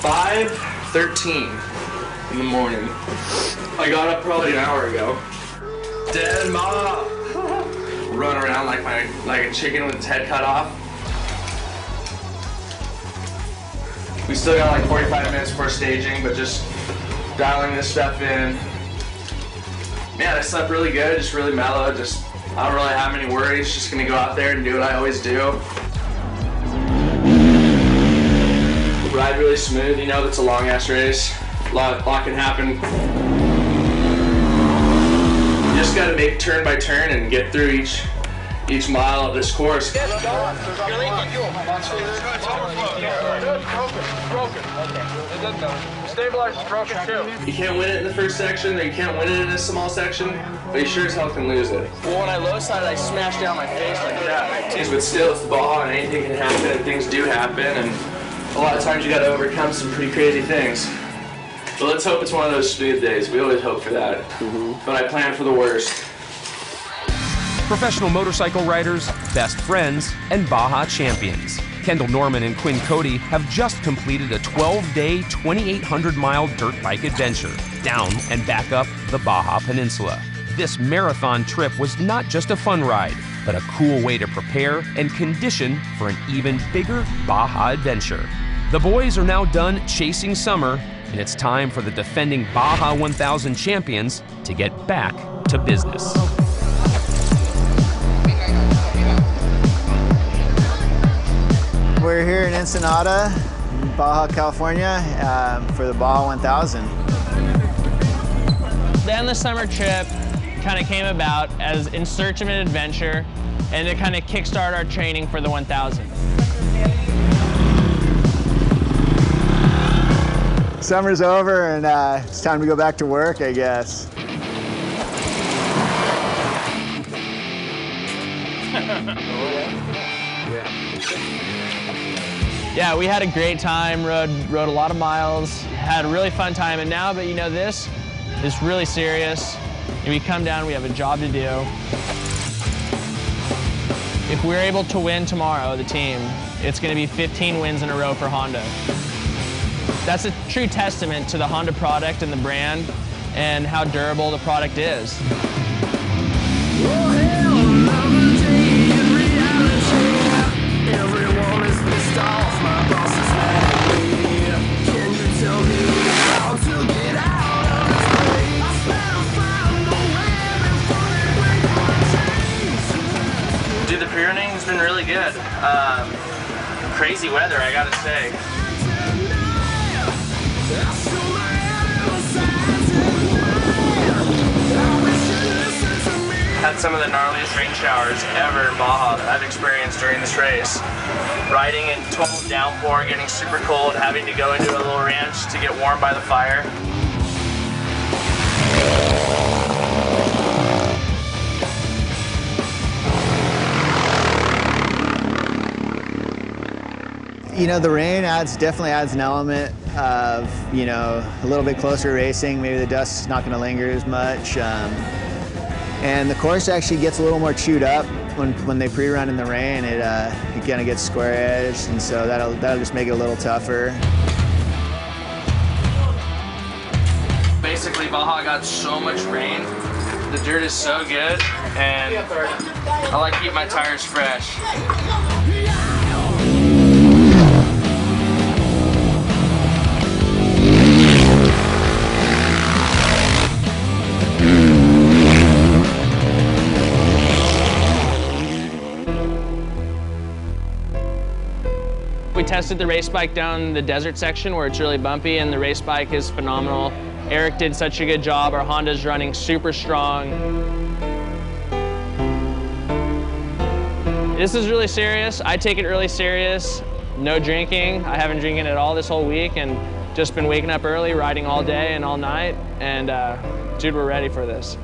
5:13 in the morning. I got up probably an hour ago. Dead Ma! Run around like a chicken with its head cut off. We still got like 45 minutes before staging, but just dialing this stuff in. Man, I slept really good, just really mellow. I don't really have any worries. Just gonna go out there and do what I always do. Ride really smooth. You know, that's a long ass race. A lot can happen. You just gotta make turn by turn and get through each mile of this course. Stabilizer's broken too. You can't win it in the first section, or you can't win it in a small section, but you sure as hell can lose it. Well, when I low sided, I smashed down my face like that. But still, it's the Baja, and anything can happen, and things do happen, and a lot of times you gotta overcome some pretty crazy things. But let's hope it's one of those smooth days. We always hope for that. But I plan for the worst. Professional motorcycle riders, best friends, and Baja champions. Kendall Norman and Quinn Cody have just completed a 12-day, 2,800-mile dirt bike adventure down and back up the Baja Peninsula. This marathon trip was not just a fun ride, but a cool way to prepare and condition for an even bigger Baja adventure. The boys are now done chasing summer, and it's time for the defending Baja 1000 champions to get back to business. We're here in Ensenada, Baja California, for the Baja 1000. The endless summer trip kind of came about as in search of an adventure, and to kind of kickstart our training for the 1000. Summer's over and it's time to go back to work, I guess. Yeah, we had a great time, rode a lot of miles, had a really fun time, and now, but you know, this is really serious. And we come down, we have a job to do. If we're able to win tomorrow, the team, it's gonna be 15 wins in a row for Honda. That's a true testament to the Honda product and the brand and how durable the product is. Dude, the pre-running's been really good. Crazy weather, I gotta say. Had some of the gnarliest rain showers ever in Baja that I've experienced during this race. Riding in total downpour, getting super cold, having to go into a little ranch to get warm by the fire. You know, the rain definitely adds an element of, you know, a little bit closer racing. Maybe the dust's not going to linger as much. And the course actually gets a little more chewed up when they pre-run in the rain. It kind of gets square edged, and so that'll just make it a little tougher. Basically, Baja got so much rain. The dirt is so good, and I like to keep my tires fresh. We tested the race bike down the desert section where it's really bumpy, and the race bike is phenomenal. Eric did such a good job. Our Honda's running super strong. This is really serious. I take it really serious. No drinking. I haven't drinking at all this whole week, and just been waking up early, riding all day and all night, and dude, we're ready for this.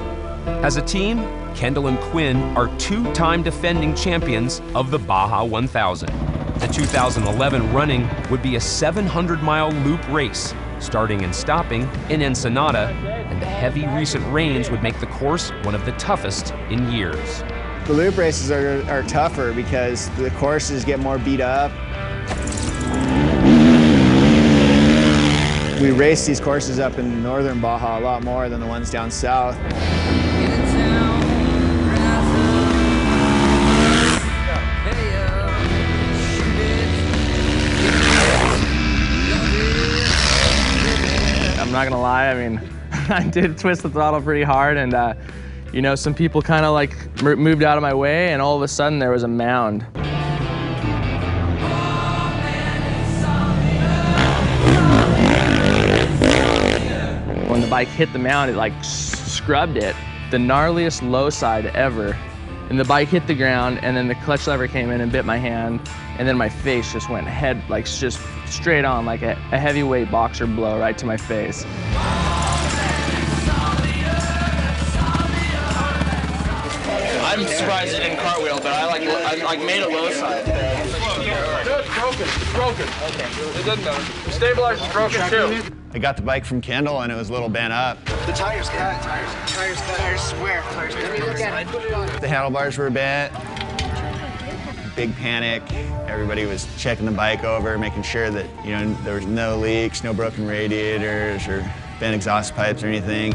As a team, Kendall and Quinn are two-time defending champions of the Baja 1000. The 2011 running would be a 700-mile loop race, starting and stopping in Ensenada, and the heavy recent rains would make the course one of the toughest in years. The loop races are tougher because the courses get more beat up. we race these courses up in northern Baja a lot more than the ones down south. I'm not gonna lie, I mean, I did twist the throttle pretty hard, and you know, some people kind of like moved out of my way, and all of a sudden there was a mound. When the bike hit the mound, it like scrubbed it, the gnarliest low side ever. And the bike hit the ground, and then the clutch lever came in and bit my hand, and then my face just went head, like just straight on, like a heavyweight boxer blow right to my face. I'm surprised it didn't cartwheel, but I made a low side. No, it's broken. It's broken. Okay. It doesn't matter. The stabilizer's broken too. I got the bike from Kendall and it was a little bent up. The tires cut. Tires square. Let me look at it. The handlebars were bent. Big panic. Everybody was checking the bike over, making sure that, you know, there was no leaks, no broken radiators or bent exhaust pipes or anything.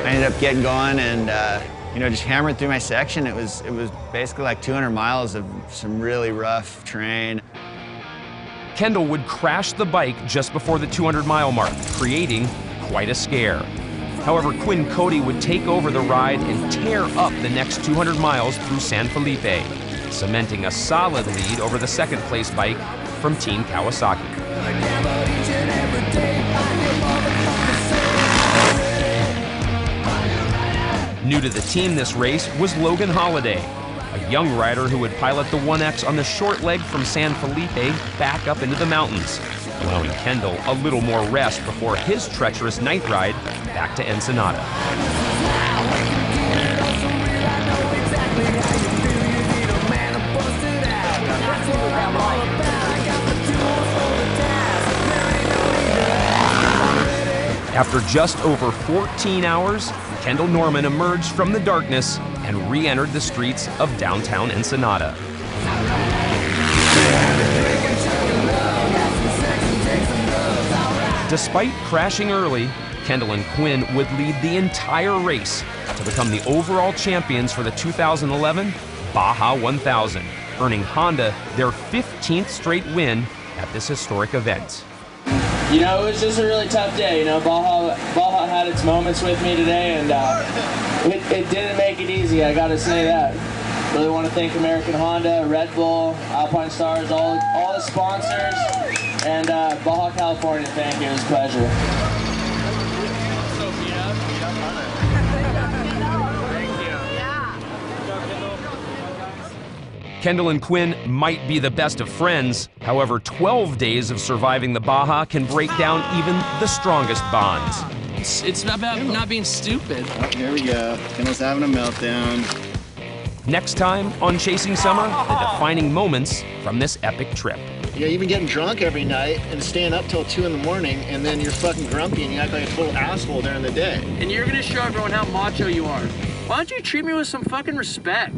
I ended up getting going and you know, just hammered through my section. It was basically like 200 miles of some really rough terrain. Kendall would crash the bike just before the 200-mile mark, creating quite a scare. However, Quinn Cody would take over the ride and tear up the next 200 miles through San Felipe, cementing a solid lead over the second-place bike from Team Kawasaki. New to the team this race was Logan Holiday, a young rider who would pilot the 1X on the short leg from San Felipe back up into the mountains, allowing Kendall a little more rest before his treacherous night ride back to Ensenada. After just over 14 hours, Kendall Norman emerged from the darkness and re-entered the streets of downtown Ensenada. Despite crashing early, Kendall and Quinn would lead the entire race to become the overall champions for the 2011 Baja 1000, earning Honda their 15th straight win at this historic event. You know, it was just a really tough day. You know, Baja had its moments with me today, and it didn't make it easy, I gotta say that. Really want to thank American Honda, Red Bull, Alpine Stars, all the sponsors, and Baja California, thank you, it was a pleasure. Kendall and Quinn might be the best of friends. However, 12 days of surviving the Baja can break down even the strongest bonds. It's about not being stupid. Oh, here we go. Kendall's having a meltdown. Next time on Chasing Summer, the defining moments from this epic trip. You know, you've been getting drunk every night and staying up till 2 in the morning, and then you're fucking grumpy and you act like a total asshole during the day. And you're gonna show everyone how macho you are. Why don't you treat me with some fucking respect?